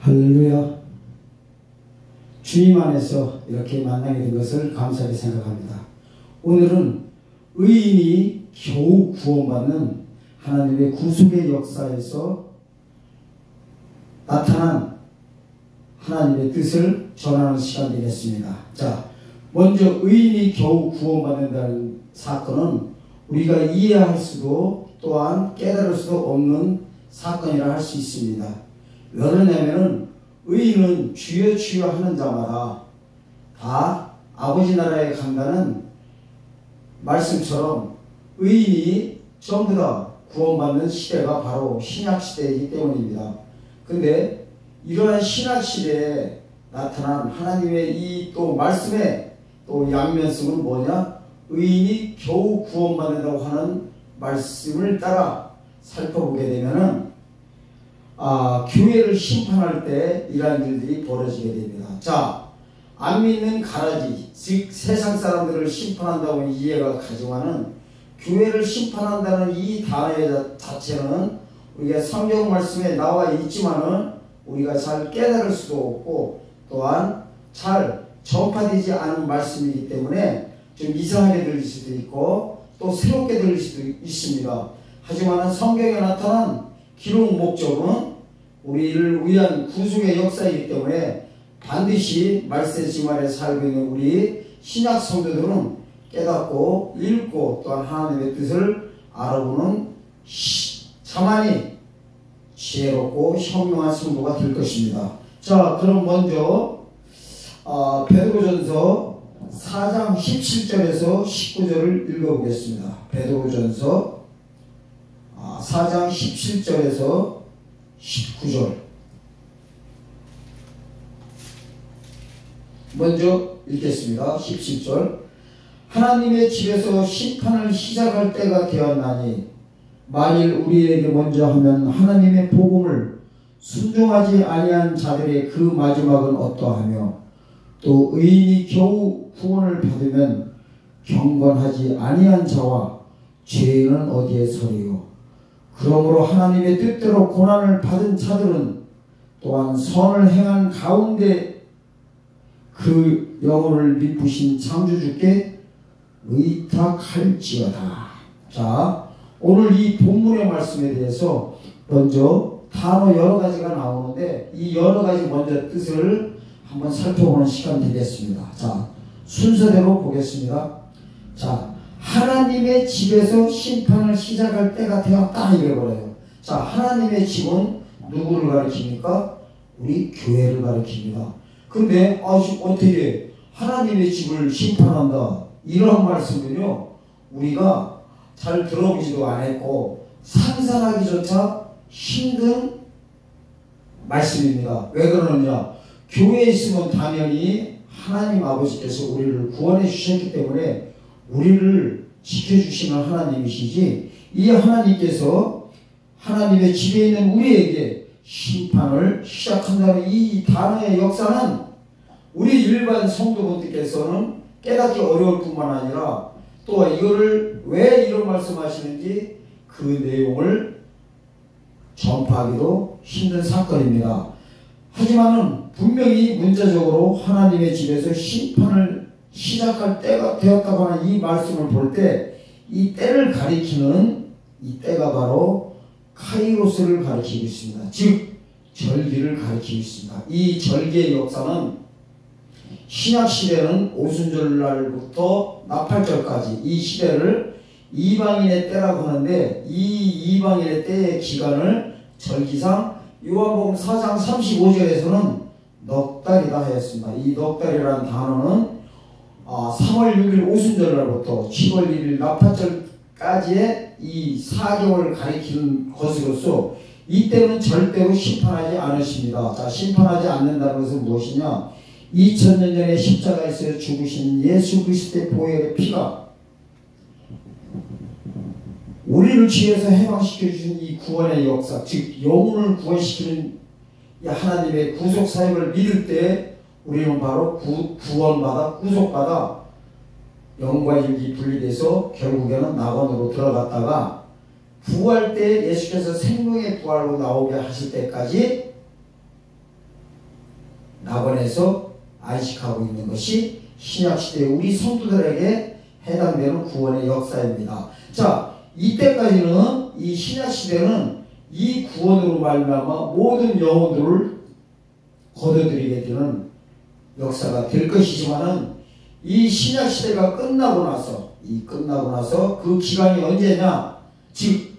할렐루야. 주님 안에서 이렇게 만나게 된 것을 감사하게 생각합니다. 오늘은 의인이 겨우 구원받는 하나님의 구속의 역사에서 나타난 하나님의 뜻을 전하는 시간 되겠습니다. 자, 먼저 의인이 겨우 구원받는다는 사건은 우리가 이해할 수도 또한 깨달을 수도 없는 사건이라 할 수 있습니다. 왜 그러냐면은 의인은 주여 주여 하는 자마다 다 아버지 나라에 간다는 말씀처럼 의인이 전부 다 구원받는 시대가 바로 신약시대이기 때문입니다. 근데 이러한 신약시대에 나타난 하나님의 이 또 말씀의 또 양면성은 뭐냐? 의인이 겨우 구원받는다고 하는 말씀을 따라 살펴보게 되면은 교회를 심판할 때 이러한 일들이 벌어지게 됩니다. 자, 안 믿는 가라지, 즉 세상 사람들을 심판한다고 이해가 가지만은 교회를 심판한다는 이 단어 자체는 우리가 성경 말씀에 나와 있지만은 우리가 잘 깨달을 수도 없고 또한 잘 전파되지 않은 말씀이기 때문에 좀 이상하게 들릴 수도 있고 또 새롭게 들릴 수도 있습니다. 하지만 성경에 나타난 기록 목적은 우리를 위한 구속의 역사이기 때문에 반드시 말세지말에 살고 있는 우리 신약 성도들은 깨닫고 읽고 또한 하나님의 뜻을 알아보는 자만이 지혜롭고 현명한 성도가 될 것입니다. 자, 그럼 먼저 베드로전서 4장 17절에서 19절을 읽어보겠습니다. 베드로전서 4장 17절에서 19절 먼저 읽겠습니다. 17절 하나님의 집에서 심판을 시작할 때가 되었나니 만일 우리에게 먼저 하면 하나님의 복음을 순종하지 아니한 자들의 그 마지막은 어떠하며 또 의인이 겨우 구원을 받으면 경건하지 아니한 자와 죄인은 어디에 서리요. 그러므로 하나님의 뜻대로 고난을 받은 자들은 또한 선을 행한 가운데 그 영혼을 믿으신 창조주께 의탁할지어다. 자, 오늘 이 본문의 말씀에 대해서 먼저 단어 여러 가지가 나오는데 이 여러 가지 먼저 뜻을 한번 살펴보는 시간 되겠습니다. 자, 순서대로 보겠습니다. 자, 하나님의 집에서 심판을 시작할 때가 되었다 이래버려요. 자, 하나님의 집은 누구를 가리킵니까? 우리 교회를 가리킵니다. 근데 어떻게 하나님의 집을 심판한다 이런 말씀은요 우리가 잘 들어보지도 않았고 상상하기조차 힘든 말씀입니다. 왜 그러느냐? 교회에 있으면 당연히 하나님 아버지께서 우리를 구원해 주셨기 때문에 우리를 지켜주시는 하나님이시지 이 하나님께서 하나님의 집에 있는 우리에게 심판을 시작한다는 이 단어의 역사는 우리 일반 성도분들께서는 깨닫기 어려울 뿐만 아니라 또 이거를 왜 이런 말씀하시는지 그 내용을 전파하기도 힘든 사건입니다. 하지만은 분명히 문자적으로 하나님의 집에서 심판을 시작할 때가 되었다고 하는 이 말씀을 볼 때 이 때를 가리키는 이 때가 바로 카이로스를 가리키고 있습니다. 즉 절기를 가리키고 있습니다. 이 절기의 역사는 신약시대는 오순절날부터 나팔절까지 이 시대를 이방인의 때라고 하는데 이 이방인의 때의 기간을 절기상 요한복음 4장 35절에서는 넉 달이다 하였습니다. 이 넉 달이라는 단어는 3월 6일 오순절날부터 7월 1일 나팔절까지의 이 4개월을 가리키는 것으로서 이때는 절대로 심판하지 않으십니다. 자, 심판하지 않는다는 것은 무엇이냐? 2000년 전에 십자가에서 죽으신 예수 그리스도의 보혈의 피가 우리를 죄에서 해방시켜 주신 이 구원의 역사, 즉 영혼을 구원시키는 이 하나님의 구속 사역을 믿을 때 우리는 바로 구원받아 구속받아 영과 육이 분리돼서 결국에는 낙원으로 들어갔다가 부활 때 예수께서 생명의 부활로 나오게 하실 때까지 낙원에서 안식하고 있는 것이 신약시대의 우리 성도들에게 해당되는 구원의 역사입니다. 자, 이때까지는 이 신약시대는 이 구원으로 말미암아 모든 영혼들을 거둬들이게 되는 역사가 될 것이지만은 이 신약시대가 끝나고 나서 그 기간이 언제냐? 즉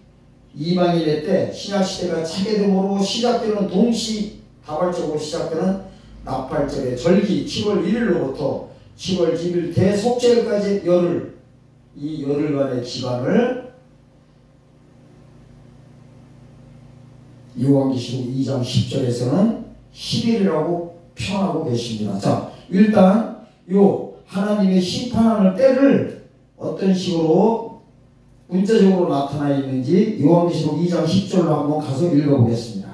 이방인의 때 신약시대가 차게됨으로 시작되는 동시다발적으로 시작되는 나팔절의 절기 7월 1일로부터 7월 10일 대속죄일까지 이 열흘간의 기간을 요한계시록 2장 10절에서는 10일이라고 표현하고 계십니다. 자, 일단 요 하나님의 심판하는 때를 어떤 식으로 문자적으로 나타나 있는지 요한계시록 2장 10절로 한번 가서 읽어보겠습니다.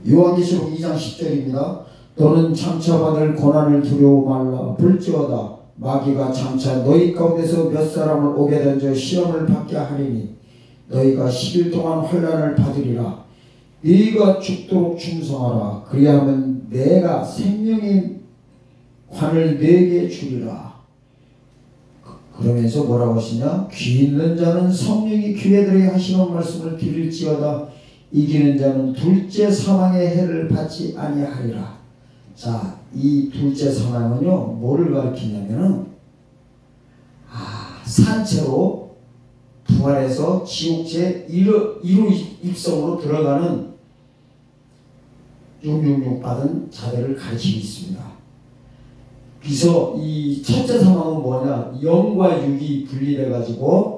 요한계시록 2장 10절입니다. 너는 장차 받을 고난을 두려워 말라. 볼지어다 마귀가 장차 너희 가운데서 몇 사람을 오게 던져 시험을 받게 하리니 너희가 10일 동안 환난을 받으리라. 네가 죽도록 충성하라. 그리하면 내가 생명의 관을 네게 주리라. 그러면서 뭐라고 하시냐? 귀 있는 자는 성령이 귀에들에게 하시는 말씀을 들을지어다. 이기는 자는 둘째 사망의 해를 받지 아니하리라. 자, 이 둘째 사망은요 뭐를 가리키냐면은 산채로 부활해서 지옥제 1호 입성으로 들어가는 666 받은 자들을 가르치고 있습니다. 그래서 이 첫째 사망은 뭐냐? 영과 육이 분리돼 가지고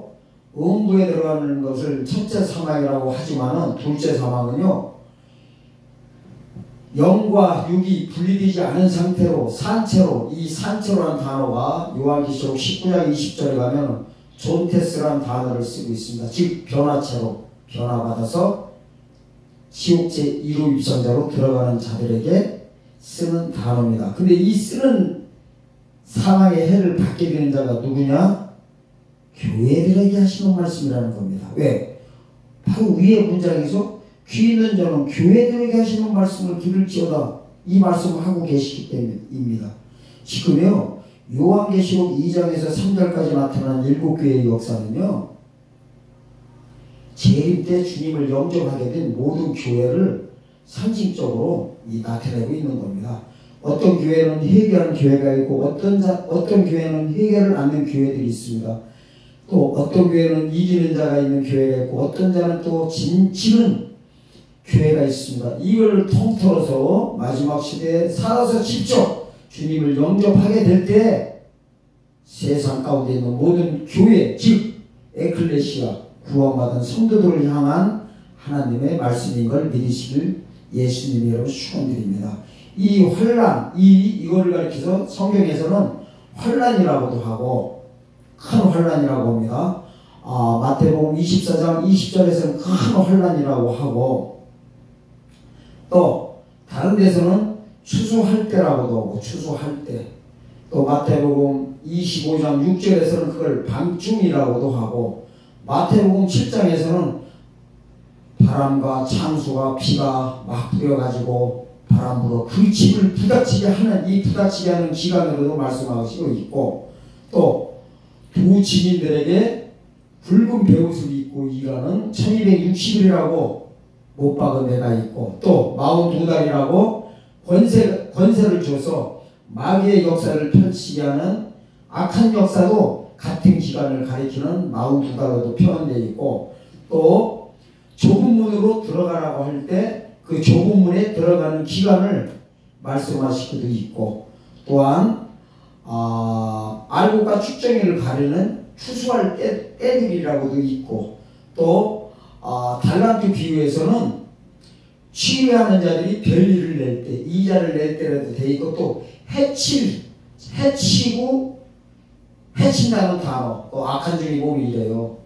음부에 들어가는 것을 첫째 사망이라고 하지만은 둘째 사망은요 영과 육이 분리되지 않은 상태로 산채로, 이 산채로라는 단어가 요한계시록 19장 20절에 가면 존테스라는 단어를 쓰고 있습니다. 즉 변화체로 변화받아서 지옥제 1호 입성자로 들어가는 자들에게 쓰는 단어입니다. 근데 이 쓰는 사망의 해를 받게 되는 자가 누구냐? 교회들에게 하시는 말씀이라는 겁니다. 왜? 바로 위의 문장에서 귀 있는 자는 교회들에게 하시는 말씀을 들을지어다 이 말씀을 하고 계시기 때문입니다. 지금요 요한계시록 2장에서 3절까지 나타난 7교회의 역사는요 재림 때 주님을 영접하게 된 모든 교회를 상징적으로 나타내고 있는 겁니다. 어떤 교회는 회개하는 교회가 있고 어떤 교회는 회개를 않는 교회들이 있습니다. 또 어떤 교회는 이기는 자가 있는 교회가 있고 어떤 자는 또 지는 교회가 있습니다. 이걸 통틀어서 마지막 시대에 살아서 직접 주님을 영접하게 될 때 세상 가운데 있는 모든 교회 즉 에클레시아 구원받은 성도들을 향한 하나님의 말씀인 걸 믿으시길 예수님의 이름으로 축원드립니다. 이 환난 이거를 가리켜서 성경에서는 환난이라고도 하고 큰 환난이라고 합니다. 마태복음 24장 20절에서는 큰 환난이라고 하고 또 다른 데서는 추수할 때라고도 하고 추수할 때 또 마태복음 25장 6절에서는 그걸 밤중이라고도 하고 마태복음 7장에서는 바람과 창수가 비가 막 불어가지고 바람 불어 그 집을 부닥치게 하는 이 부닥치게 하는 기간으로도 말씀하시고 있고 또 두 증인들에게 붉은 베옷을 입고 일하는 1260일이라고 못 박은 데가 있고 또 42달이라고 권세를 줘서 마귀의 역사를 펼치게 하는 악한 역사도 같은 기간을 가리키는 42달로도 표현되어 있고 또 좁은 문으로 들어가라고 할 때 그 좁은 문에 들어가는 기간을 말씀하시기도 있고 또한 알곡과 축정일을 가리는 추수할 때들이라고도 있고 또 달란트 비유에서는 취하는 자들이 별일을 낼 때 이자를 낼 때라도 돼 있고 또 해친다는 단어 악한 종이 몸이 이래요.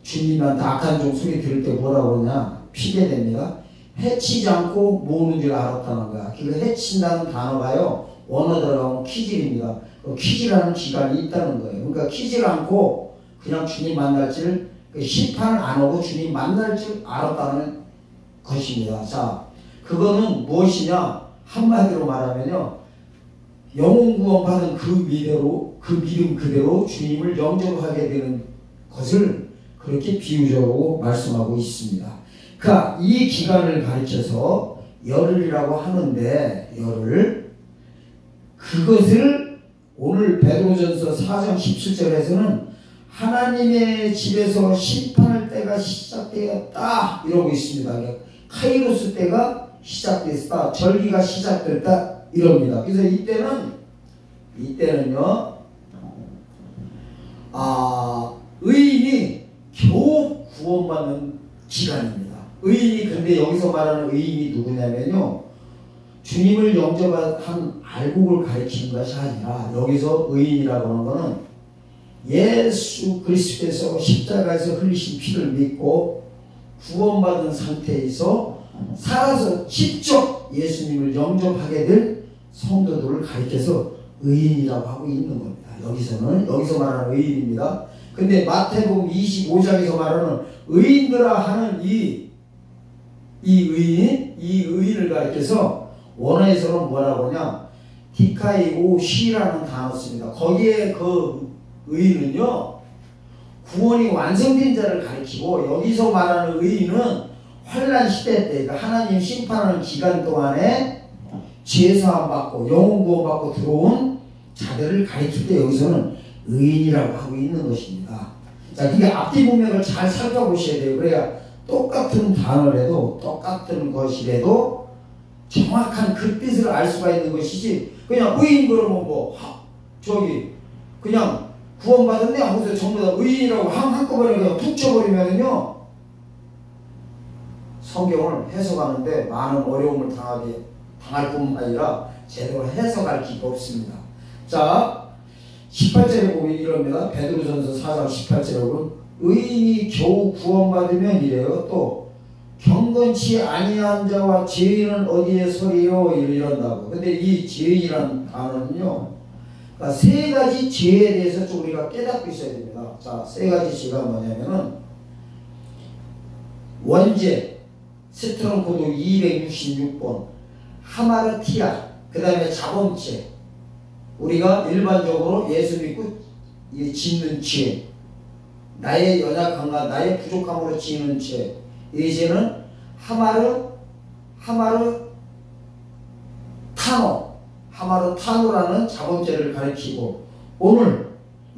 주님한테 악한 종 소리 들을 때 뭐라고 그러냐 피게 됩니다. 해치지 않고 모으는 줄 알았다는 거야. 그 해친다는 단어가요 원어 들어가면 키질입니다. 키질하는 기간이 있다는 거예요. 그러니까 키질 않고 그냥 주님 만날 줄 심판을 안 하고 주님 만날 줄 알았다는 것입니다. 자, 그거는 무엇이냐? 한마디로 말하면요, 영혼 구원받은 그 믿음 그대로 주님을 영접하게 되는 것을 그렇게 비유적으로 말씀하고 있습니다. 그러니까 이 기간을 가르쳐서 열흘이라고 하는데, 열흘, 그것을 오늘 베드로전서 4장 17절에서는 하나님의 집에서 심판할 때가 시작되었다 이러고 있습니다. 카이로스 때가 시작됐다, 절기가 시작됐다 이럽니다. 그래서 이때는요, 의인이 겨우 구원받는 기간입니다. 의인이, 근데 여기서 말하는 의인이 누구냐면요, 주님을 영접한 알곡을 가리키는 것이 아니라, 여기서 의인이라고 하는 것은 예수 그리스도께서 십자가에서 흘리신 피를 믿고 구원받은 상태에서 살아서 직접 예수님을 영접하게 될 성도들을 가리켜서 의인이라고 하고 있는 겁니다. 여기서 말하는 의인입니다. 근데 마태복음 25장에서 말하는 의인들아 하는 이 의인을 가리켜서 원어에서는 뭐라고 하냐, 디카이오 시라는 단어 씁니다. 거기에 그 의인은요, 구원이 완성된 자를 가리키고, 여기서 말하는 의인은 환난 시대 때, 그러니까 하나님 심판하는 기간 동안에 죄사함 받고 영혼 구원 받고 들어온 자들을 가리킬 때 여기서는 의인이라고 하고 있는 것입니다. 자, 그게 앞뒤 문맥을 잘 살펴보셔야 돼요. 그래야 똑같은 단어라도, 똑같은 것이라도 정확한 그 뜻을 알 수가 있는 것이지, 그냥 의인 그러면 그냥 구원받았네 하고서 전부 다 의인이라고 한꺼번에 그냥 툭 쳐버리면은요, 성경을 해석하는데 많은 어려움을 당할 뿐만 아니라 제대로 해석할 기가 없습니다. 자, 18절에 보면 이럽니다. 베드로전서 4장 18절에 보면 의인이 겨우 구원받으면 이래요. 또 경건치 아니한 자와 죄인은 어디에 서리요 이런다고. 근데 이 죄인이라는 단어는요, 그러니까 세 가지 죄에 대해서 좀 우리가 깨닫고 있어야 됩니다. 자, 세 가지 죄가 뭐냐면은 원죄, 스트롱 코드 266번, 하마르티아, 그 다음에 자범죄, 우리가 일반적으로 예수 믿고 짓는 죄, 나의 연약함과 나의 부족함으로 지는 죄, 이 죄는 하마르타노라는 자범죄를 가리키고, 오늘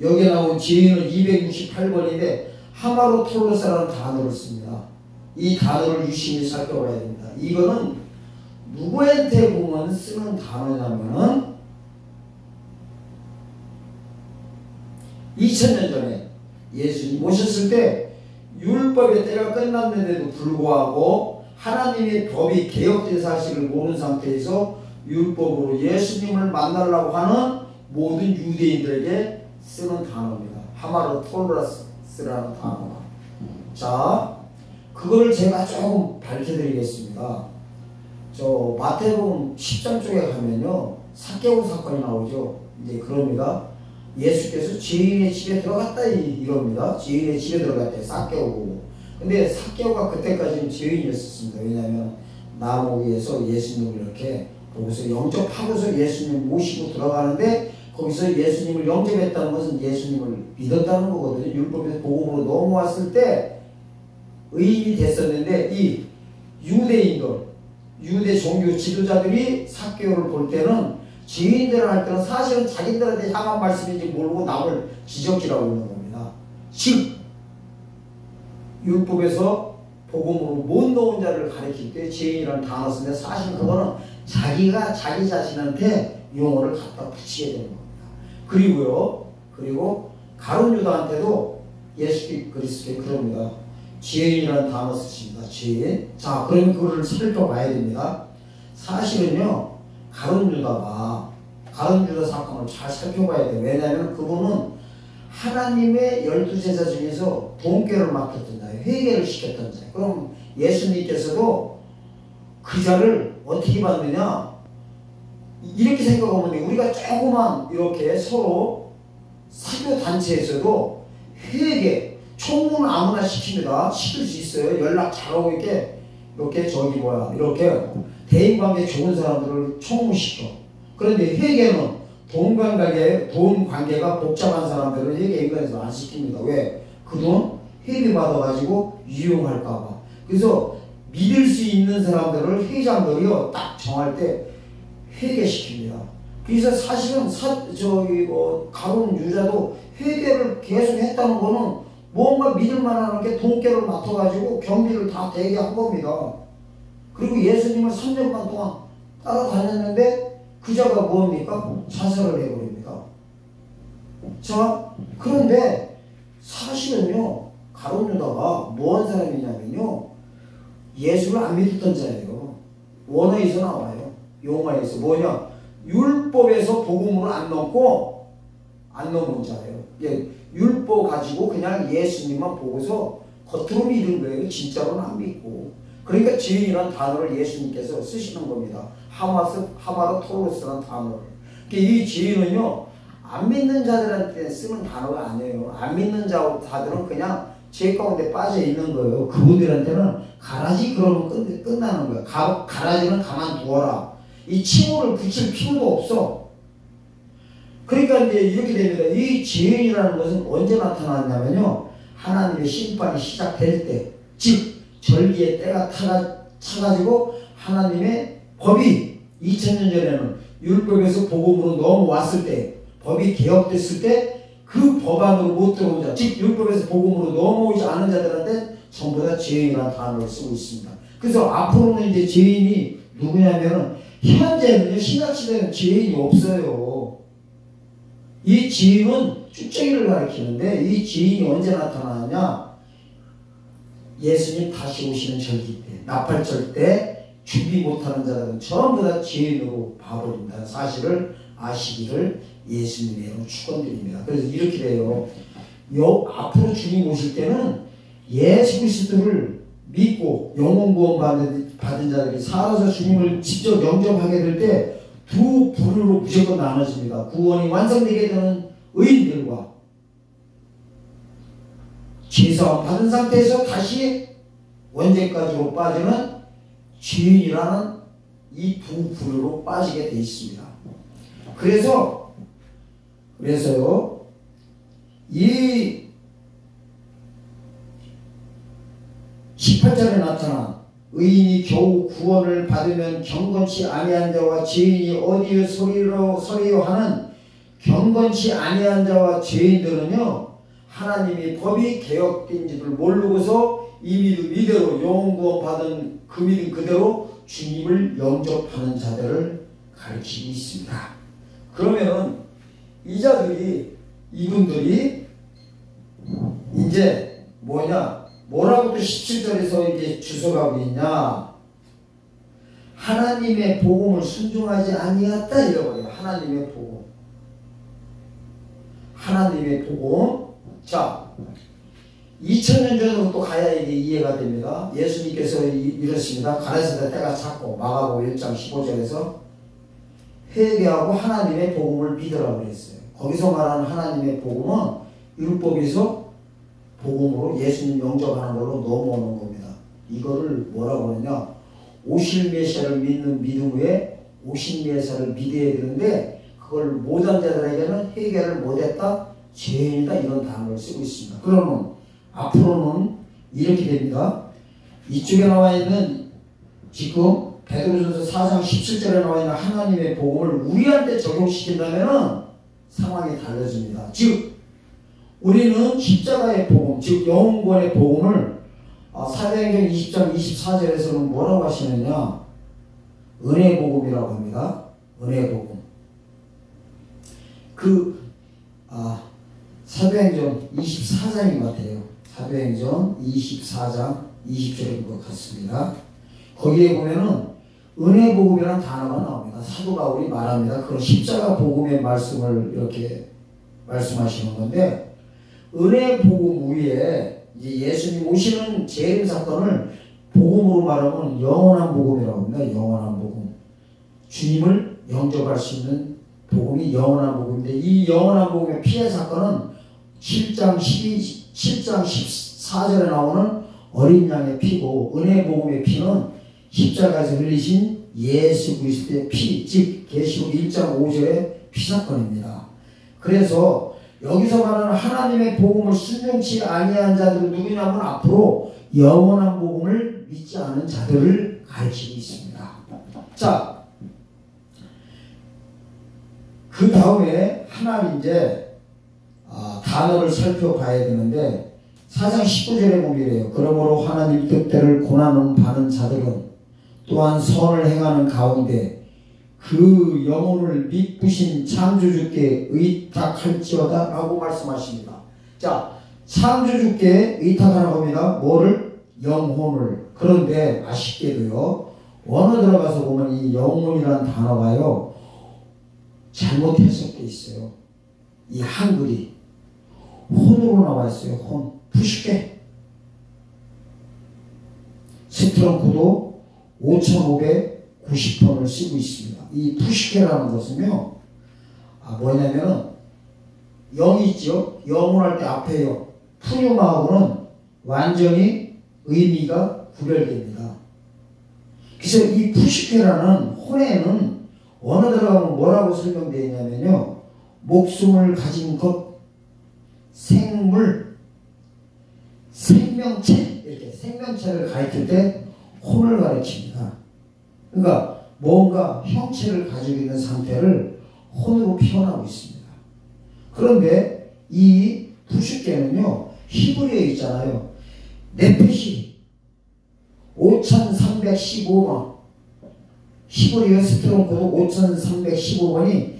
여기에 나온 죄인은 268번인데 하마르톨로스라는 단어를 씁니다. 이 단어를 유심히 살펴봐야 됩니다. 이거는 누구한테 보면 쓰는 단어냐면은 2000년 전에 예수님 오셨을 때 율법의 때가 끝났는데도 불구하고 하나님의 법이 개혁된 사실을 모르는 상태에서 율법으로 예수님을 만나려고 하는 모든 유대인들에게 쓰는 단어입니다. 하마르톨로스라는 단어가. 자, 그걸 제가 조금 밝혀드리겠습니다. 저 마태복음 10장 쪽에 가면요, 삭개오 사건이 나오죠. 이제 그럽니다. 예수께서 죄인의 집에 들어갔다 이겁니다. 죄인의 집에 들어갔다, 삭개오 보고. 근데 삭개오가 그때까지는 죄인이었습니다. 왜냐하면 나무 위에서 예수님을 이렇게 거기서 영접하고서 예수님 모시고 들어가는데, 거기서 예수님을 영접했다는 것은 예수님을 믿었다는 거거든요. 율법에서 복음으로 넘어왔을 때 의인이 됐었는데, 이 유대 종교 지도자들이 삭개오를 볼 때는, 죄인들을 할 때는 사실은 자기들한테 향한 말씀인지 모르고 남을 지적질하고 있는 겁니다. 즉 율법에서 복음으로 못 넣은 자를 가리킬 때 죄인이라는 단어 쓰는데, 사실 그거는 자기가 자기 자신한테 용어를 갖다 붙이게 되는 겁니다. 그리고 가룟 유다한테도 예수 그리스도께 그럽니다. 죄인이라는 단어 쓰십니다. 죄인. 자, 그러면 그거를 살펴봐야 됩니다. 사실은요, 가룟 유다 사건을 잘 살펴봐야 돼요. 왜냐하면 그분은 하나님의 12제자 중에서 돈꾀를 맡겼던 자예요. 회개를 시켰던 자예요. 그럼 예수님께서도 그 자를 어떻게 받느냐, 이렇게 생각하면 우리가 조그만 이렇게 서로 사교 단체에서도 회개, 총무는 아무나 시킵니다. 시킬 수 있어요. 연락 잘하고 이렇게 이렇게 대인관계 좋은 사람들을 총무시켜. 그런데 회계는 돈 관계가 복잡한 사람들을 회계인간에서 안 시킵니다. 왜? 그 돈 회비 받아가지고 유용할까봐. 그래서 믿을 수 있는 사람들을 회장들이요 딱 정할 때 회계시킵니다. 그래서 사실은 가론 유자도 회계를 계속 했다는 거는 뭔가 믿을만한 게 돈깨를 맡아가지고 경비를 다 대게 한 겁니다. 그리고 예수님을 3년간 동안 따라다녔는데 그자가 뭡니까? 자살을 해버립니다. 자, 그런데 사실은요 가론 유다가 뭐한 사람이냐면요 예수를 안 믿었던 자예요. 원어에서 나와요. 용어에서 뭐냐? 율법에서 복음으로 안 넘은 자예요. 율법 가지고 그냥 예수님만 보고서 겉으로 믿은 거예요. 진짜로는 안 믿고. 그러니까 죄인이라는 단어를 예수님께서 쓰시는 겁니다. 하마로토로스라는 단어를. 이 죄인은요 안 믿는 자들한테 쓰는 단어가 아니에요. 안 믿는 자들은 그냥 죄 가운데 빠져 있는 거예요. 그분들한테는 가라지 그러면 끝나는 거예요. 가라지는 가만두어라. 이 칭호를 붙일 필요도 없어. 그러니까 이제 이렇게 됩니다. 이 죄인이라는 것은 언제 나타났냐면요. 하나님의 심판이 시작될 때, 즉 절기의 때가 차가지고 하나님의 법이 2000년 전에는 율법에서 복음으로 넘어왔을 때, 법이 개혁됐을 때 그 법안으로 못 들어온 자, 즉 율법에서 복음으로 넘어오지 않은 자들한테 전부 다 죄인이라는 단어를 쓰고 있습니다. 그래서 앞으로는 이제 죄인이 누구냐면은 현재는요 신약시대는 죄인이 없어요. 이 죄인은 쭉쟁이를 가리키는데 이 죄인이 언제 나타나느냐? 예수님 다시 오시는 절기 때, 나팔절 때 준비 못하는 자들은 전부 다 죄인으로 봐버린다는 사실을 아시기를 예수님의 축원드립니다. 그래서 이렇게 돼요. 앞으로 주님 오실 때는 예수 그리스도를 믿고 영혼 구원 받은 자들이 살아서 주님을 직접 영접하게 될 때 두 부류로 무조건 나눠집니다. 구원이 완성되게 되는 의인들과 죄사함 받은 상태에서 다시 원죄까지로 빠지는 죄인이라는 이 두 부류로 빠지게 되어 있습니다. 그래서요 이 18절에 나타난 의인이 겨우 구원을 받으면 경건치 아니한 자와 죄인이 어디에 서리요 하는 경건치 아니한 자와 죄인들은요 하나님이 법이 개혁된 지를 모르고서 이대로 영원구원 받은 그 믿음 그대로 주님을 영접하는 자들을 가르치고 있습니다. 그러면은 이분들이 이제 뭐라고 또 17절에서 이제 주석하고 있냐? 하나님의 복음을 순종하지 아니했다 이래버려요. 하나님의 복음. 자, 2000년 전으로 또 가야 이게 이해가 됩니다. 예수님께서 이렇습니다. 가라사대 때가 찼고 마가복음 1장 15절에서 회개하고 하나님의 복음을 믿으라고 그랬어요. 거기서 말하는 하나님의 복음은 율법에서 복음으로 예수님 영접하는 걸로 넘어오는 겁니다. 이거를 뭐라고 하느냐? 오실 메시아를 믿는 믿음 후에 오신 메시아를 믿어야 되는데 그걸 못한 자들에게는 회개를 못했다, 죄인이다 이런 단어를 쓰고 있습니다. 그러면 앞으로는 이렇게 됩니다. 이쪽에 나와 있는 지금 베드로전서 4장 17절에 나와 있는 하나님의 복음을 우리한테 적용시킨다면 상황이 달라집니다. 즉 우리는 십자가의 복음, 즉 영혼구원의 복음을 사도행전 20장 24절에서는 뭐라고 하시느냐? 은혜 복음이라고 합니다. 은혜 복음. 사도행전 24장인 것 같아요. 사도행전 24장 20절인 것 같습니다. 거기에 보면은 은혜 복음이라는 단어가 나옵니다. 사도 바울이 말합니다. 그런 십자가 복음의 말씀을 이렇게 말씀하시는 건데 은혜 복음 위에 이제 예수님 오시는 재림 사건을 복음으로 말하면 영원한 복음이라고 합니다. 영원한 복음. 주님을 영접할 수 있는 복음이 영원한 복음인데 이 영원한 복음의 피해 사건은 7장 14절에 나오는 어린 양의 피고 은혜 복음의 피는 십자가에서 흘리신 예수 그리스도의 피, 즉 계시록 1장 5절의 피사건입니다. 그래서 여기서 말하는 하나님의 복음을 순종치 아니한 자들은 누구냐면 앞으로 영원한 복음을 믿지 않은 자들을 가르치고 있습니다. 자, 그 다음에 하나님 이제 단어를 살펴봐야 되는데 4장 19절에 보면 이래요. 그러므로 하나님 뜻대로 고난을 받는 자들은 또한 선을 행하는 가운데 그 영혼을 믿으신 창조주께 의탁할지어다 라고 말씀하십니다. 자, 창조주께 의탁하라고 합니다. 뭐를? 영혼을. 그런데 아쉽게도요, 원어 들어가서 보면 이 영혼이라는 단어가요 잘못 해석되어 있어요. 이 한글이 혼으로 나와 있어요. 혼. 푸시케. 스트롱크도 5,590번을 쓰고 있습니다. 이 푸시케라는 것은요, 뭐냐면은 영이 있죠. 영혼할 때 앞에 영. 푸뉴마하고는 완전히 의미가 구별됩니다. 그래서 이 푸시케라는 혼에는 원어 들어가면 뭐라고 설명되어 있냐면요, 목숨을 가진 것, 생물, 생명체, 이렇게 생명체를 가리킬 때 혼을 가리킵니다. 그러니까 뭔가 형체를 가지고 있는 상태를 혼으로 표현하고 있습니다. 그런데 이 푸시케는요, 히브리어에 있잖아요. 네페시 5315번, 히브리어 스트롱코드 5315번이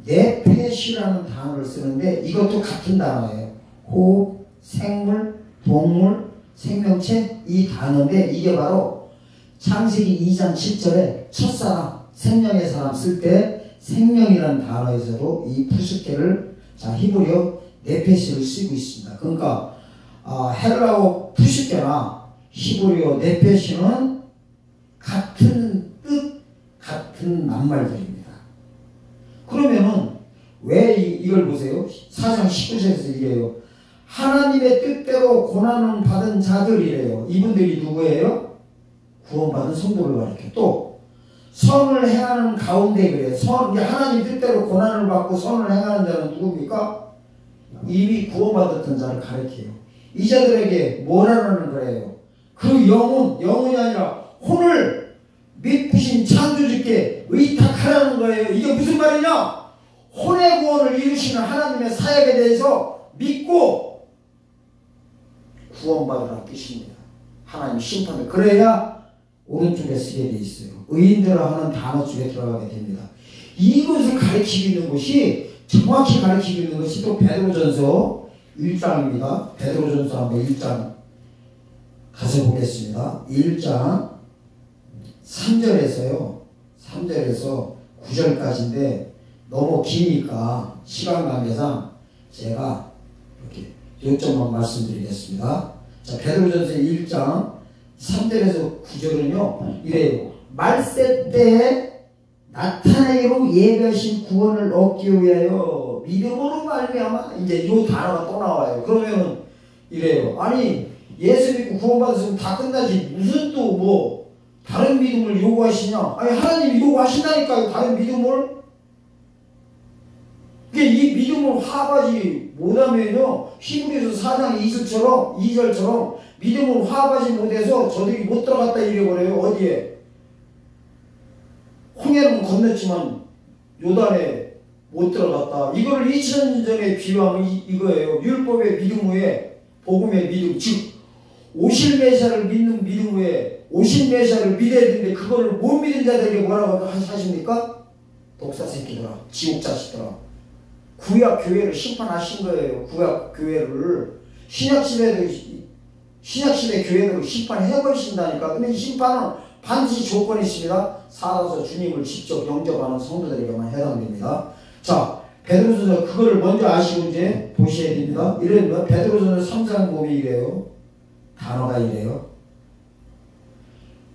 네페시라는 단어를 쓰는데 이것도 같은 단어예요. 호흡, 생물, 동물, 생명체, 이 단어인데 이게 바로 창세기 2장 7절에 첫사람, 생명의 사람 쓸 때 생명이라는 단어에서도 이 푸시케를 히브리어 네페시를 쓰고 있습니다. 그러니까 헬라어 푸시케나 히브리어 네페시는 같은 뜻, 같은 낱말들입니다. 그러면은 왜 이걸 보세요. 4장 19절에서 이래요. 하나님의 뜻대로 고난을 받은 자들이래요. 이분들이 누구예요? 구원받은 성도를 가리켜. 또 선을 행하는 가운데 그래요. 하나님 뜻대로 고난을 받고 선을 행하는 자는 누굽니까? 이미 구원받았던 자를 가리켜요. 이 자들에게 뭐라는 거예요? 그 영혼이 아니라 혼을 믿으신 창조주께 의탁하라는 거예요. 이게 무슨 말이냐? 혼의 구원을 이루시는 하나님의 사역에 대해서 믿고 구원받으라는 뜻입니다. 하나님 심판을. 그래야 오른쪽에 쓰게 돼 있어요. 의인들을 하는 단어 쪽에 들어가게 됩니다. 이것을 가르치고 있는 것이, 정확히 가르치고 있는 것이 또 베드로전서 1장입니다. 베드로전서 한번 1장 가서 보겠습니다. 1장 3절에서 9절까지인데 너무 기니까 시간 관계상 제가 이렇게 요점만 말씀드리겠습니다. 자, 베드로전서 1장 3절에서 9절은요 이래요. 말세 때에 나타내기로 예배하신 구원을 얻기 위하여 믿음으로 말미암아, 이제 이 단어가 또 나와요. 그러면은 이래요. 아니 예수 믿고 구원받았으면 다 끝나지 무슨 또 뭐 다른 믿음을 요구하시냐? 아니 하나님이 요구하신다니까요. 다른 믿음을. 이 믿음을 화합하지 못하면요, 히브리서 4장 2절처럼 믿음을 화합하지 못해서 저들이 못 들어갔다 이래버려요. 어디에? 홍해는 건넜지만 요단에 못 들어갔다. 이거를 2000년 전에 비유하면 이거예요. 율법의 믿음 후에 복음의 믿음, 즉 오실 메시아를 믿는 믿음 후에 오실 메시아를 믿어야 되는데 그거를 못 믿은 자들에게 뭐라고 하십니까? 독사 새끼들아, 지옥 자식들아. 구약 교회를 심판하신 거예요. 구약 교회를 신약시대 교회를 심판해버리신다니까. 근데 이 심판은 반드시 조건이 있습니다. 살아서 주님을 직접 영접하는 성도들에게만 해당됩니다. 자, 베드로전서 그거를 먼저 아시고 이제 보셔야 됩니다. 이래요. 베드로전서 3장 보면 이래요. 단어가 이래요.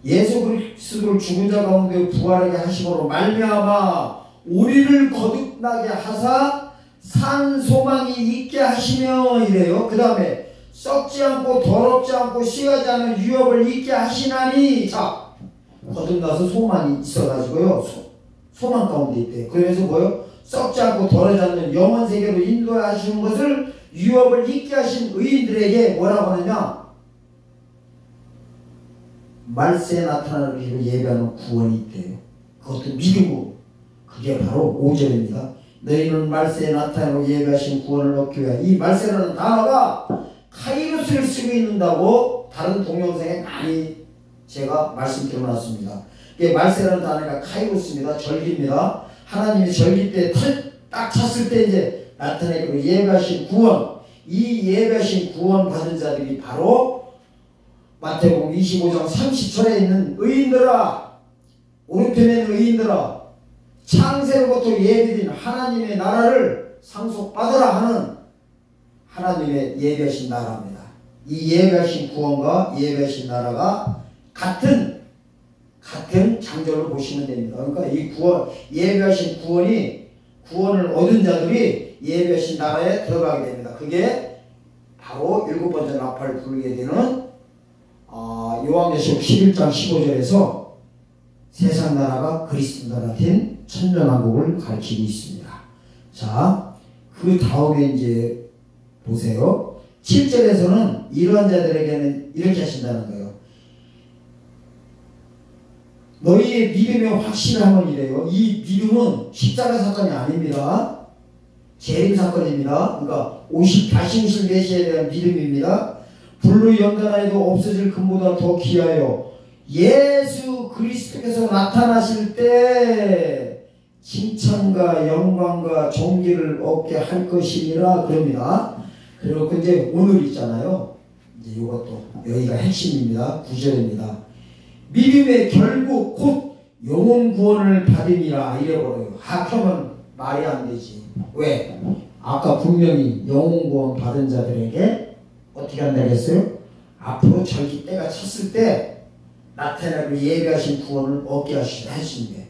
예수 그리스도를 죽은 자 가운데 부활하게 하심으로 말미암아 우리를 거듭나게 하사 산 소망이 있게 하시며 이래요. 그 다음에 썩지 않고 더럽지 않고 쉬가지 않은 유업을 있게 하시나니. 자, 거듭나서 소망이 있어가지고요. 소망 가운데 있대요. 그래서 뭐요? 썩지 않고 더러지 않는 영원 세계로 인도하시는 것을 유업을 있게 하신 의인들에게 뭐라고 하느냐? 말세에 나타나는 일을 예배하는 구원이 있대요. 그것도 믿음으로. 그게 바로 5절입니다. 너희는 말세에 나타나고 예배하신 구원을 얻기 위하여. 이 말세라는 단어가 카이로스를 쓰고 있는다고 다른 동영상에 많이 제가 말씀드려놨습니다. 이게 말세라는 단어가 카이로스입니다. 절기입니다. 하나님이 절기 때 딱 찼을 때 이제 나타내고 예배하신 구원, 이 예배하신 구원 받은 자들이 바로 마태복음 25장 30절에 있는 의인들아, 오른편에 있는 의인들아, 창세로부터 예비된 하나님의 나라를 상속받으라 하는 하나님의 예배하신 나라입니다. 이 예배하신 구원과 예배하신 나라가 같은 장절로 보시면 됩니다. 그러니까 이 구원, 예배하신 구원을 얻은 자들이 예배하신 나라에 들어가게 됩니다. 그게 바로 7번째 나팔을 불게 되는 요한계시록 11장 15절에서 세상 나라가 그리스도 나라 된 천년왕국을 가리키고 있습니다. 자, 그 다음에 이제 보세요. 7절에서는 이러한 자들에게는 이렇게 하신다는 거예요. 너희의 믿음의 확실함은 이래요. 이 믿음은 십자가 사건이 아닙니다. 재림 사건입니다. 그러니까 다시 오실 메시아에 대한 믿음입니다. 불로 연단하여도 없어질 금보다 더 귀하여 예수 그리스도께서 나타나실 때 칭찬과 영광과 존귀를 얻게 할 것이니라 그럽니다. 그리고 이제 오늘 있잖아요. 이제 이것도 여기가 핵심입니다. 9절입니다. 믿음의 결국 곧 영혼 구원을 받으니라 이래버려요. 하면 말이 안 되지. 왜? 아까 분명히 영혼 구원 받은 자들에게 어떻게 한다고 했어요? 앞으로 절기 때가 찼을 때 나타나고 예배하신 구원을 얻게 하시는데,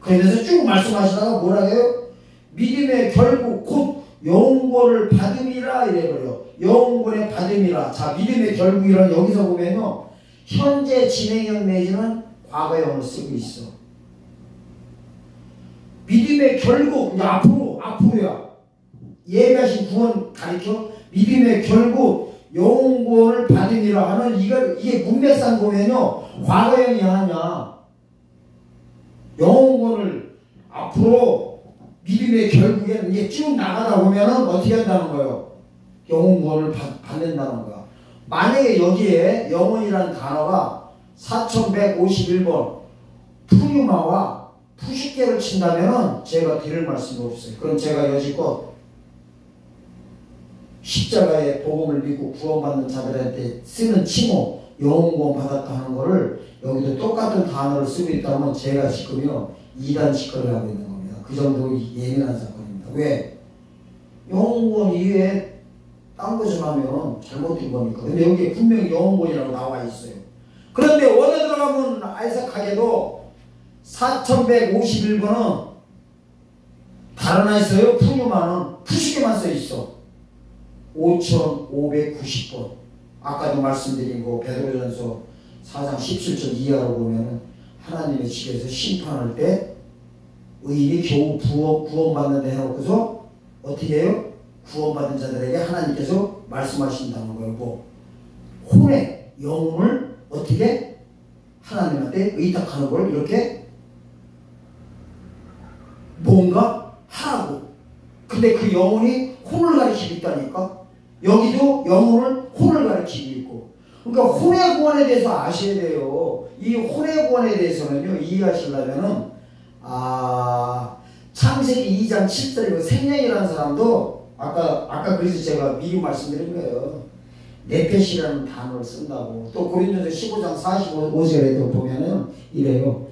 그러면서 쭉 말씀하시다가 뭐라 해요? 믿음의 결국 곧 영혼을 받음이라 이래버려요. 영혼의 받음이라. 자, 믿음의 결국이란 여기서 보면요, 현재 진행형 내지는 과거형을 쓰고 있어. 믿음의 결국, 앞으로야. 예배하신 구원 가리켜 믿음의 결국 영혼 구원을 받으리라 하는 이게 문맥상 보면요, 과거형이 하냐. 영혼 구원을 앞으로 믿음의 결국에는 이게 쭉 나가다 보면은 어떻게 한다는 거예요? 영혼 구원을 받는다는 거야. 만약에 여기에 영혼이라는 단어가 4151번 푸뉴마와 푸시케를 친다면은 제가 드릴 말씀이 없어요. 그럼 제가 여지껏 십자가의 복음을 믿고 구원받는 자들한테 쓰는 칭호, 영혼 구원 받았다 하는 거를 여기도 똑같은 단어를 쓰고 있다면 제가 지금요 이단 짓거리를 하고 있는 겁니다. 그 정도 예민한 사건입니다. 왜? 영혼 구원 이외에 딴 거 좀 하면 잘못된 겁니까? 근데 여기에 분명히 영혼권이라고 나와 있어요. 그런데 원에 들어가면 알색하게도 4151번은 다른 하 있어요. 푸뉴마는 푸시게만 써 있어. 5590번. 아까도 말씀드린 거 베드로전서 4장 17절 이하로 보면은 하나님의 집에서 심판할 때 의인이 겨우 구원받는다 해놓고서 어떻게 해요? 구원받은 자들에게 하나님께서 말씀하신다는 거예요. 뭐 혼의 영혼을 어떻게 하나님한테 의탁하는 걸 이렇게 뭔가 하라고. 근데 그 영혼이 혼을 가리키고 있다니까. 여기도 영혼을 혼을 가리키고 있고. 그러니까 혼의 구원에 대해서 아셔야 돼요. 이 혼의 구원에 대해서는요, 이해하시려면은 창세기 2장 7절이고 생명이라는 사람도 아까 그래서 제가 미리 말씀드린 거예요. 네펫이라는 단어를 쓴다고. 또 고린도서 15장 45절에도 보면은 이래요.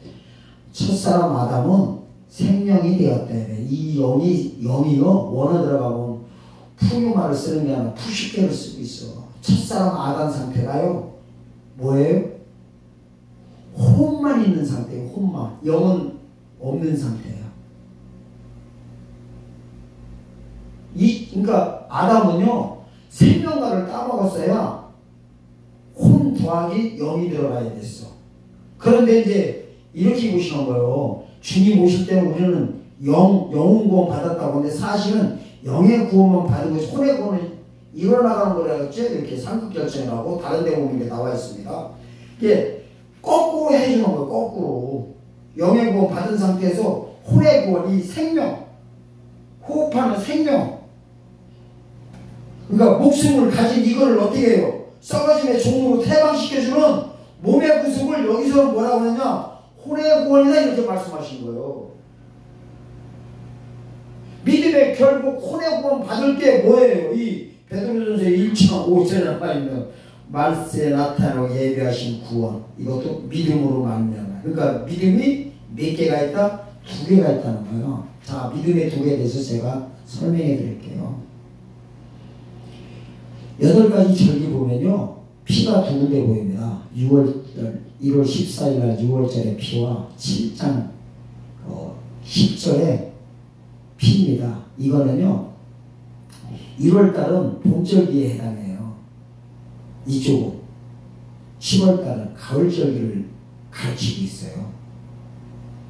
첫사람 아담은 생명이 되었대. 이 영이요 원어 들어가면 푸유마를 쓰는 게 아니라 푸시케를 쓰고 있어. 첫사람 아담 상태가요 뭐예요? 혼만 있는 상태예요. 혼만. 영은 없는 상태예요. 그러니까 아담은요 생명과를 따먹었어야 혼 더하기 0이 들어가야 됐어. 그런데 이제 이렇게 보시는 거예요. 주님 오실 때는 우리는 영혼 구원 받았다고 하는데 사실은 영의 구원만 받은 것이 혼의 구원은 일어나가는 거라고 했죠. 이렇게 삼국결정이라고 다른 데 보면 게 나와 있습니다. 이게 거꾸로 해주는 거예요. 거꾸로. 영의 구원 받은 상태에서 혼의 구원, 이 생명, 호흡하는 생명, 그러니까 목숨을 가진 이거를 어떻게 해요? 썩어짐의 종으로 퇴방시켜주는 몸의 구속을 여기서는 뭐라고 하느냐? 혼의 구원이다 이렇게 말씀하신 거예요. 믿음의 결국 혼의 구원 받을 게 뭐예요? 이 베드로전서 1장 5절에 나와 있는 말세에 나타나고 예비하신 구원, 이것도 믿음으로 말미암아. 그러니까 믿음이 몇 개가 있다? 2개가 있다는 거예요. 자, 믿음의 2개에 대해서 제가 설명해 드릴게요. 8가지 절기 보면요 피가 2군데 보입니다. 1월 14일날 6월절의 피와 7장 10절의 피입니다. 이거는요 1월달은 봄절기에 해당해요. 이쪽은 10월달은 가을절기를 가르치고 있어요.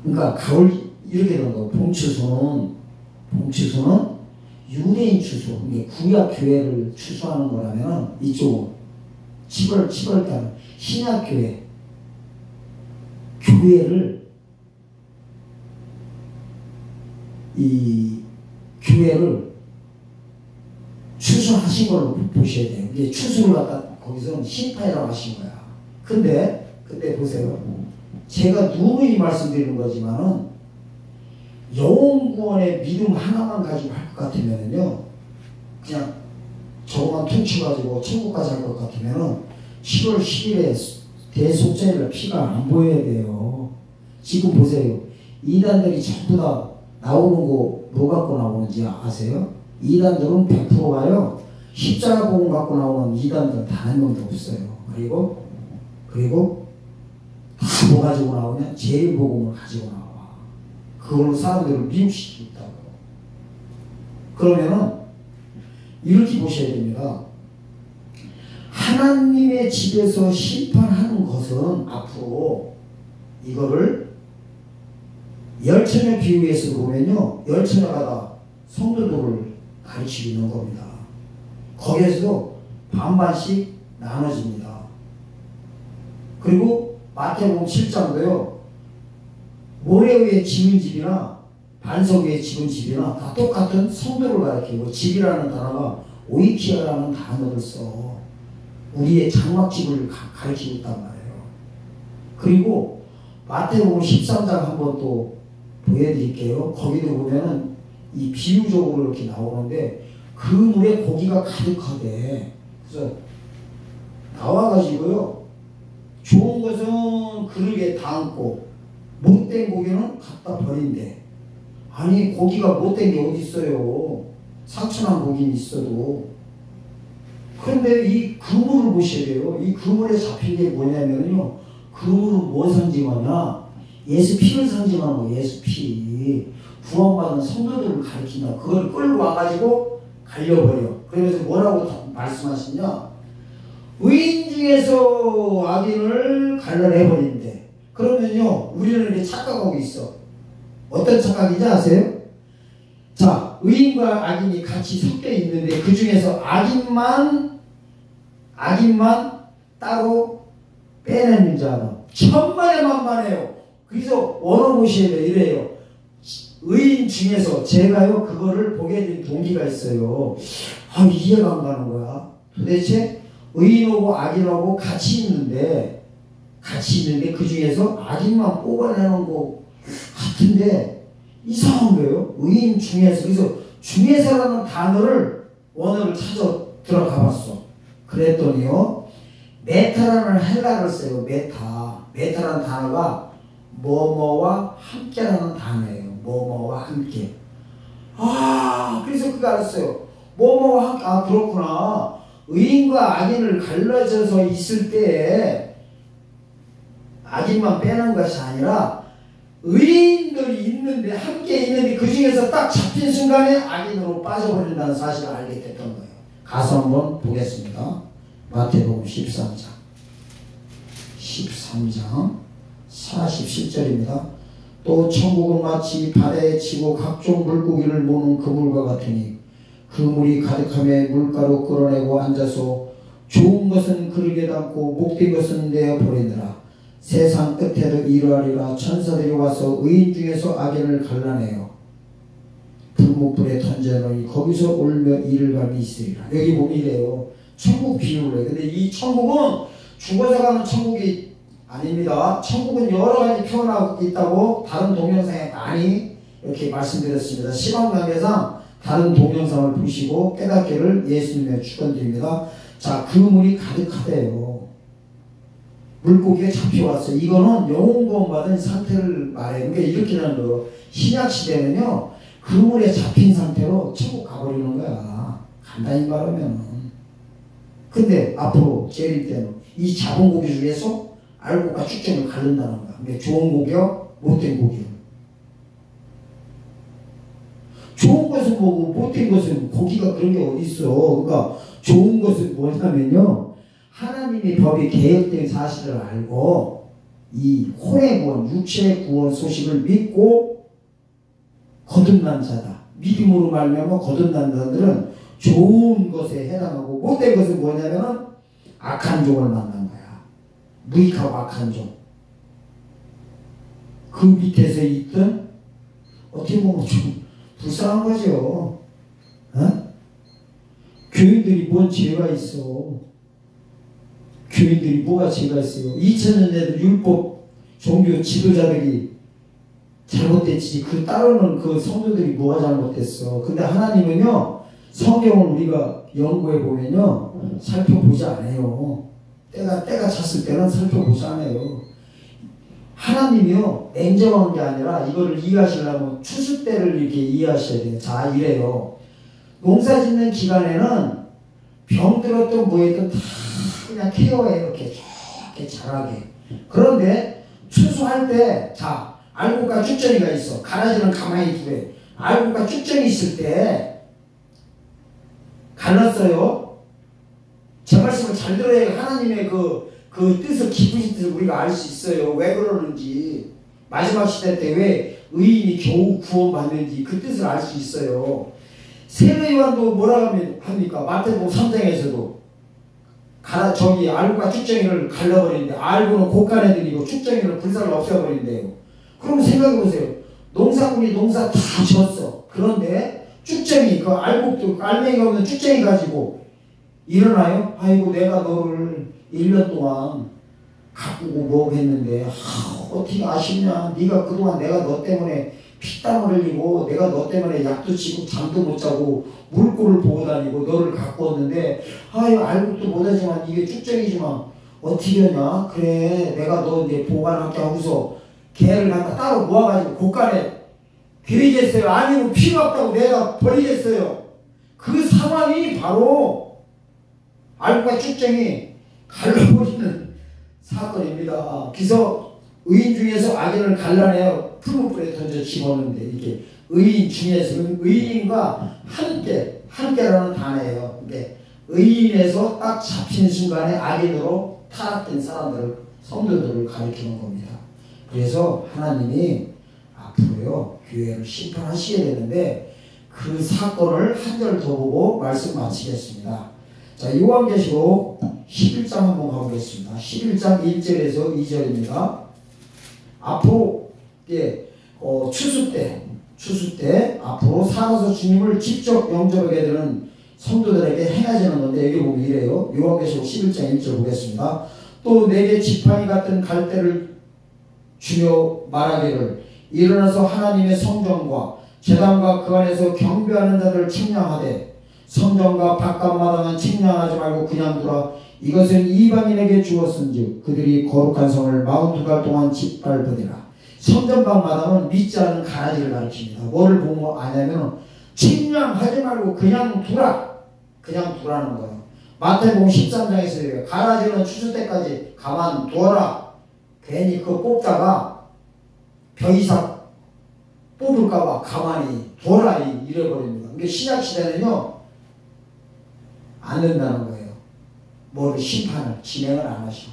그러니까 가을 이렇게 되는 거예요. 봄추수는 유대인 추수, 구약 교회를 추수하는 거라면 이쪽은 7월달은 신약 교회를 추수하신 걸로 보셔야 돼요. 이제 추수를 갖다 거기서는 심판이라고 하신 거야. 근데 보세요. 제가 누누이 말씀드리는 거지만은 영혼 구원의 믿음 하나만 가지고 할 것 같으면요, 그냥 저거만 퉁쳐가지고 천국까지 할 것 같으면은 7월 10일에 대속죄를 피가 안 보여야 돼요. 지금 보세요. 이단들이 전부 다 나오는 거 뭐 갖고 나오는지 아세요? 이단들은 100%가요. 십자가 복음 갖고 나오는 이단들 단 한 명도 없어요. 그리고 다 뭐 가지고 나오냐? 제일 복음을 가지고 나와. 그걸로 사람들을 미혹시키고 있다고. 그러면은 이렇게 보셔야 됩니다. 하나님의 집에서 심판하는 것은 앞으로 이거를 열처녀 비유에서 보면요, 열처녀가 다 성도들을 가르치고 있는 겁니다. 거기에서도 반반씩 나눠집니다. 그리고 마태복음 7장도요, 모래 위에 지은 집이나 반석 위에 지은 집이나 다 똑같은 성도를 가리키고, 집이라는 단어가 오이키아라는 단어를 써 우리의 장막집을 가리키고 있단 말이에요. 그리고 마태복음 13장 한번 또 보여드릴게요. 거기도 보면은 이 비유적으로 이렇게 나오는데 그 물에 고기가 가득하대. 그래서 나와가지고요, 좋은 것은 그릇에 담고 못된 고기는 갖다 버린대. 아니, 고기가 못된 게 어디 있어요? 상처난 고기는 있어도. 그런데 이 그물을 보셔야 돼요. 이 그물에 잡힌 게 뭐냐면요, 그물은 뭐 상징하냐? 예수 피를 상징하는 거. 예수 피. 구원받은 성도들을 가리킨다. 그걸 끌고 와가지고 갈려버려. 그러면서 뭐라고 말씀하시냐? 의인 중에서 악인을 갈라내버린대. 그러면요, 우리는 이제 착각하고 있어. 어떤 착각인지 아세요? 자, 의인과 악인이 같이 섞여 있는데 그 중에서 악인만 따로 빼내는 자는 천만에만만해요. 그래서 원어 보셔야 돼요. 이래요. 의인 중에서 제가요, 그거를 보게 된 동기가 있어요. 이해가 안 가는 거야. 도대체 의인하고 악인하고 같이 있는데 그 중에서 악인만 뽑아내는 거 같은데 이상한 거예요. 의인 중에서. 그래서 중에서라는 단어를 원어를 찾아 들어가 봤어. 그랬더니요, 메타라는 헬라어를 써요. 메타라는 단어가 뭐뭐와 함께라는 단어예요. 뭐뭐와 함께. 그래서 그거 알았어요. 뭐뭐와 함께. 그렇구나. 의인과 악인을 갈라져서 있을 때 악인만 빼는 것이 아니라 의인들이 있는데 함께 있는데 그 중에서 딱 잡힌 순간에 악인으로 빠져버린다는 사실을 알게 됐던 거예요. 가서 한번 보겠습니다. 마태복음 13장 47절입니다. 또 천국은 마치 바다에 치고 각종 물고기를 모는 그물과 같으니 그 물이 가득함에 물가로 끌어내고 앉아서 좋은 것은 그릇에 담고 목된 것은 내어 버리느라 세상 끝에도 이러하리라. 천사들이 와서 의인 중에서 악인을 갈라내어 불못불에 던져놓으니 거기서 울며 이를 갈미 있으리라. 여기 보면 이래요. 천국 비유를 해요. 근데 이 천국은 죽어서 가는 천국이 아닙니다. 천국은 여러 가지 표현하고 있다고 다른 동영상에 많이 이렇게 말씀드렸습니다. 시간 관계상 다른 동영상을 보시고 깨닫기를 예수님의 축원드립니다. 자, 그 물이 가득하대요. 물고기가 잡혀왔어요. 이거는 영혼 구원받은 상태를 말해요. 그러니까 이렇게 하는 거예요. 신약 시대는요, 그 물에 잡힌 상태로 천국 가버리는 거야. 간단히 말하면. 근데 앞으로 재림 때는 이 잡은 고기 중에서 알고가 축전을 가른다는 거야. 그러니까 좋은 고기요, 못된 고기요. 좋은 것은 뭐고 못된 것은 고기가 그런 게 어디 있어. 그러니까 좋은 것은 뭐냐면요, 하나님의 법이 개혁된 사실을 알고 이 혼의 구원, 육체의 구원 소식을 믿고 거듭난 자다. 믿음으로 말미암아 거듭난 자들은 좋은 것에 해당하고, 못된 것은 뭐냐면 악한 종을 만난 거야. 무익하고 악한 종. 그 밑에서 있던 어떻게 보면 좀 불쌍한 거죠. 어? 교인들이 뭔 죄가 있어. 교인들이 뭐가 죄가 있어요. 2000년 된 율법 종교 지도자들이 잘못됐지. 그 따르는 그 성도들이 뭐가 잘못됐어. 근데 하나님은요, 성경을 우리가 연구해 보면요, 살펴보지 않아요. 때가 찼을 때는 살펴보지 않아요. 하나님이요, 냉정한 게 아니라 이거를 이해하시려면 추수 때를 이렇게 이해하셔야 돼요. 자, 이래요. 농사 짓는 기간에는 병들었던 뭐였든 다 그냥 케어해. 이렇게 자라게. 그런데 추수할 때, 자, 알곡과 쭉정이가 있어. 가라지는 가만히 두래. 알곡과 쭉정이 있을 때 갈랐어요. 제 말씀을 잘 들어야 하나님의 그 뜻을, 깊으신 뜻을 우리가 알 수 있어요. 왜 그러는지, 마지막 시대 때 왜 의인이 겨우 구원받는지 그 뜻을 알 수 있어요. 세례요한도 뭐라고 합니까? 마태복음 3장에서도 저기 알곡과 쭉정이를 갈라버리는데, 알고는 곡간애들이고 쭉정이는 불살을 없애버린대요. 그럼 생각해보세요. 농사꾼이 농사 다 졌어. 그런데 쭉정이, 그 알곡도 알맹이가 없는 쭉정이 가지고 일어나요? 아이고, 내가 너를 1년 동안 가꾸고 뭐 했는데 어떻게 아쉽냐. 네가 그동안 내가 너 때문에 피땀을 흘리고 내가 너 때문에 약도 치고 잠도 못 자고 물고를 보고 다니고 너를 가꾸었는데, 아유, 알고도 못하지만 이게 쭉정이지만 어떻게 하냐. 그래, 내가 너 이제 보관할게 하고서 개를 갖다 따로 모아가지고 곳간에 드리겠어요? 아니면 필요 없다고 내가 버리겠어요? 그 상황이 바로 알고가 쭉정이 갈라버리는 사건입니다. 그래서 의인 중에서 악인을 갈라내어 풀무불에 던져 집어넣는데, 이게 의인 중에서, 의인과 함께라는 단어예요. 근데 의인에서 딱 잡힌 순간에 악인으로 타락된 사람들을, 성도들을 가리키는 겁니다. 그래서 하나님이 앞으로요, 교회를 심판하시게 되는데, 그 사건을 한 절 더 보고 말씀 마치겠습니다. 자, 요한계시록 11장 한번 가보겠습니다. 11장 1절에서 2절입니다. 앞으로, 추수 때 앞으로 살아서 주님을 직접 영접하게 되는 성도들에게 행하시는 건데, 여기 보면 이래요. 요한계시록 11장 1절 보겠습니다. 또 내게 지팡이 같은 갈대를 주며 말하기를, 일어나서 하나님의 성전과 제단과 그 안에서 경배하는 자들을 측량하되, 성전과 바깥마당은 측량하지 말고 그냥 두라. 이것은 이방인에게 주었은즉 그들이 거룩한 성을 42달 동안 짓밟으리라. 성전방 마당은 믿지 않는 가라지를 가르칩니다. 뭐를 보고 아냐면, 측량하지 말고 그냥 두라. 그냥 두라는 거예요. 마태복음 13장에서 가라지는 추수 때까지 가만 두어라. 괜히 그거 뽑다가 벼이삭 뽑을까봐 가만히 둬라 이래버립니다. 그러니까 신약시대는요 안 된다는 거예요. 뭐를 심판을 진행을 안 하셔.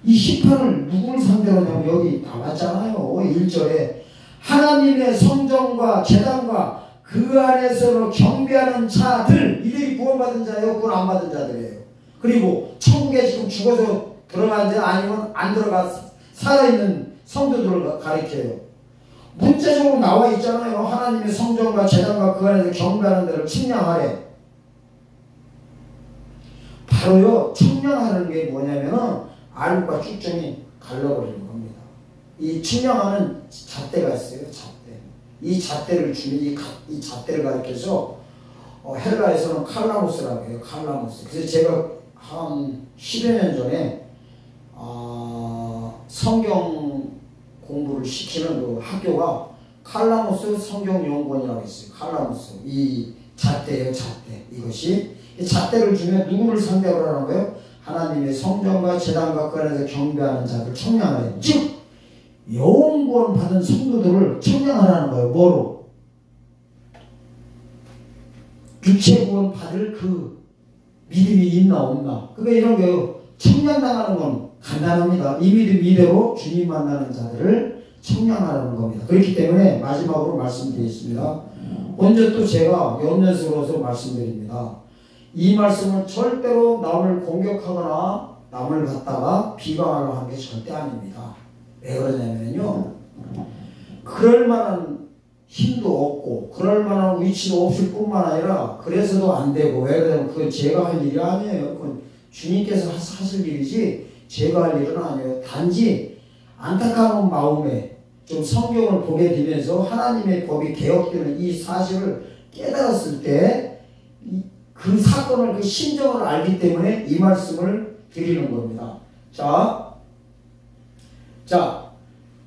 이 심판을 누구를 상대로 하냐면 여기 나왔잖아요. 1절에 하나님의 성전과 제단과 그 안에서 경배하는 자들, 이들이 구원받은 자예요, 구원 안 받은 자들이에요. 그리고 천국에 지금 죽어서 들어간 자 아니면 안 들어가 살아있는 성도들을 가리켜요. 문자적으로 나와 있잖아요. 하나님의 성전과 제단과 그 안에서 경배하는 데를 측량하래. 바로요 측량하는 게 뭐냐면은 알과 쭉정이 갈라버리는 겁니다. 이 측량하는 잣대가 있어요. 잣대. 이 잣대를 주면 이 잣대를 가리켜서 헬라에서는 칼라모스라고 해요. 칼라모스. 그래서 제가 한 10여 년 전에 성경 공부를 시키는 그 학교가 칼라모스 성경연구원이라고 있어요. 칼라모스. 이 잣대예요. 잣대. 이것이 이 잣대를 주면 누구를 상대로 하는 거예요? 하나님의 성전과 제단과 그 안에서 경배하는 자들 청량하래요. 즉 영원구원 받은 성도들을 청량하라는 거예요. 뭐로? 육체구원 받을 그 믿음이 있나 없나. 그러니까 이런 거요. 청량당하는 건 간단합니다. 이 믿음 이대로 주님 만나는 자들을 청량하라는 겁니다. 그렇기 때문에 마지막으로 말씀드리겠습니다. 먼저 또 제가 염려스러워서 말씀드립니다. 이 말씀은 절대로 남을 공격하거나 남을 갖다가 비방하려 하는 게 절대 아닙니다. 왜 그러냐면요. 그럴 만한 힘도 없고 그럴 만한 위치도 없을 뿐만 아니라 그래서도 안 되고 왜 그러냐면 그건 제가 할 일이 아니에요. 그건 주님께서 하실 일이지 제가 할 일은 아니에요. 단지 안타까운 마음에 좀 성경을 보게 되면서 하나님의 법이 개혁되는 이 사실을 깨달았을 때 그 사건을 그 심정을 알기 때문에 이 말씀을 드리는 겁니다. 자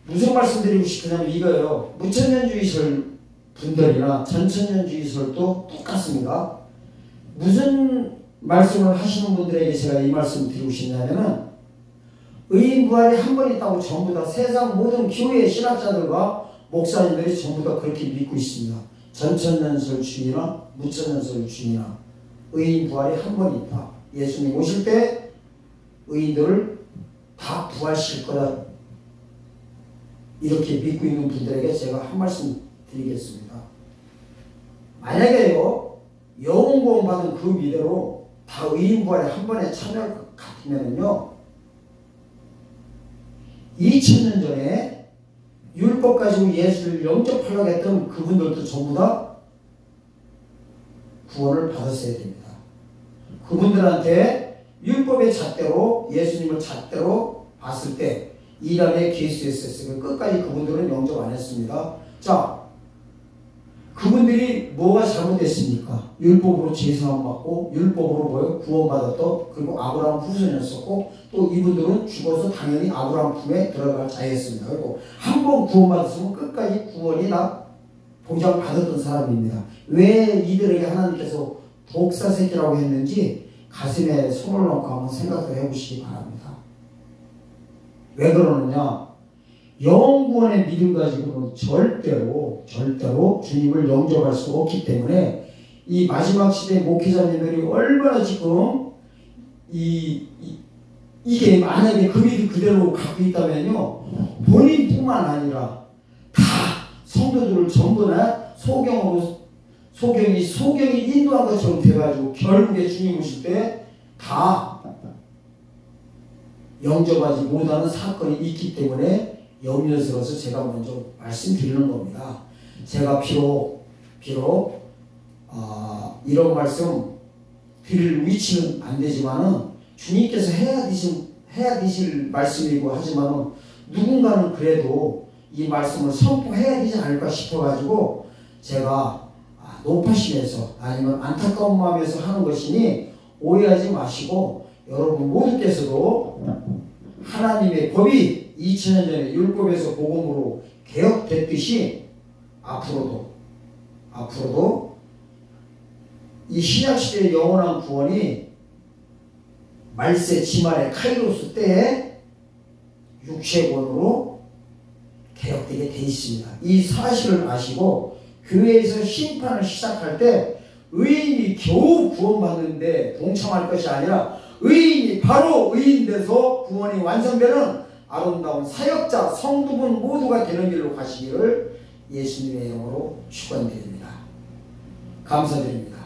무슨 말씀 드리고 싶으냐면 이거예요. 무천년주의설 분들이나 전천년주의설도 똑같습니다. 무슨 말씀을 하시는 분들에게 제가 이 말씀 드리고 싶냐면은 의인 부활이 한 번 있다고 전부 다 세상 모든 교회 신학자들과 목사님들이 전부 다 그렇게 믿고 있습니다. 전천년설주의나 무천년설주의나 의인 부활이 한 번 있다. 예수님 오실 때 의인들을 다 부활시킬 거다. 이렇게 믿고 있는 분들에게 제가 한 말씀 드리겠습니다. 만약에요 영혼 구원 받은 그 미래로 다 의인 부활에 한 번에 참여할 것 같으면요 2000년 전에 율법 가지고 예수를 영접하려고 했던 그분들도 전부 다 구원을 받았어야 됩니다. 그분들한테 율법의 잣대로 예수님을 잣대로 봤을 때 이란의 계수했었어요. 끝까지 그분들은 영접 안 했습니다. 자, 그분들이 뭐가 잘못됐습니까? 율법으로 제사함 받고 율법으로 뭐요? 구원받았던 그리고 아브라함 후손이었었고 또 이분들은 죽어서 당연히 아브라함 품에 들어갈 자였습니다. 그리고 한 번 구원받았으면 끝까지 구원이 다 보장받았던 사람입니다. 왜 이들에게 하나님께서 독사새끼라고 했는지 가슴에 손을 넣고 한번 생각을 해보시기 바랍니다. 왜 그러느냐? 영구원의 믿음 가지고는 절대로 주님을 영접할 수 없기 때문에 이 마지막 시대 목회자님들이 얼마나 지금 이게 만약에 그 믿음 그대로 갖고 있다면요 본인뿐만 아니라 다 성도들을 전부 다 소경이 인도한 것처럼 돼가지고 결국에 주님 오실 때 다 영접하지 못하는 사건이 있기 때문에 염려스러워서 제가 먼저 말씀드리는 겁니다. 제가 비록 이런 말씀 드릴 위치는 안 되지만은 주님께서 해야 되실 말씀이고 하지만은 누군가는 그래도 이 말씀을 선포해야 되지 않을까 싶어가지고 제가 높아심에서 아니면 안타까운 마음에서 하는 것이니 오해하지 마시고 여러분 모두께서도 하나님의 법이 2000년 전에 율법에서 복음으로 개혁됐듯이 앞으로도 이 신약시대의 영원한 구원이 말세 지말의 카이로스 때에 육체권으로 개혁되게 돼 있습니다. 이 사실을 아시고 교회에서 심판을 시작할 때 의인이 겨우 구원받는데 동참할 것이 아니라 의인이 바로 의인 돼서 구원이 완성되는 아름다운 사역자 성도분 모두가 되는 길로 가시기를 예수님의 이름으로 축원드립니다. 감사드립니다.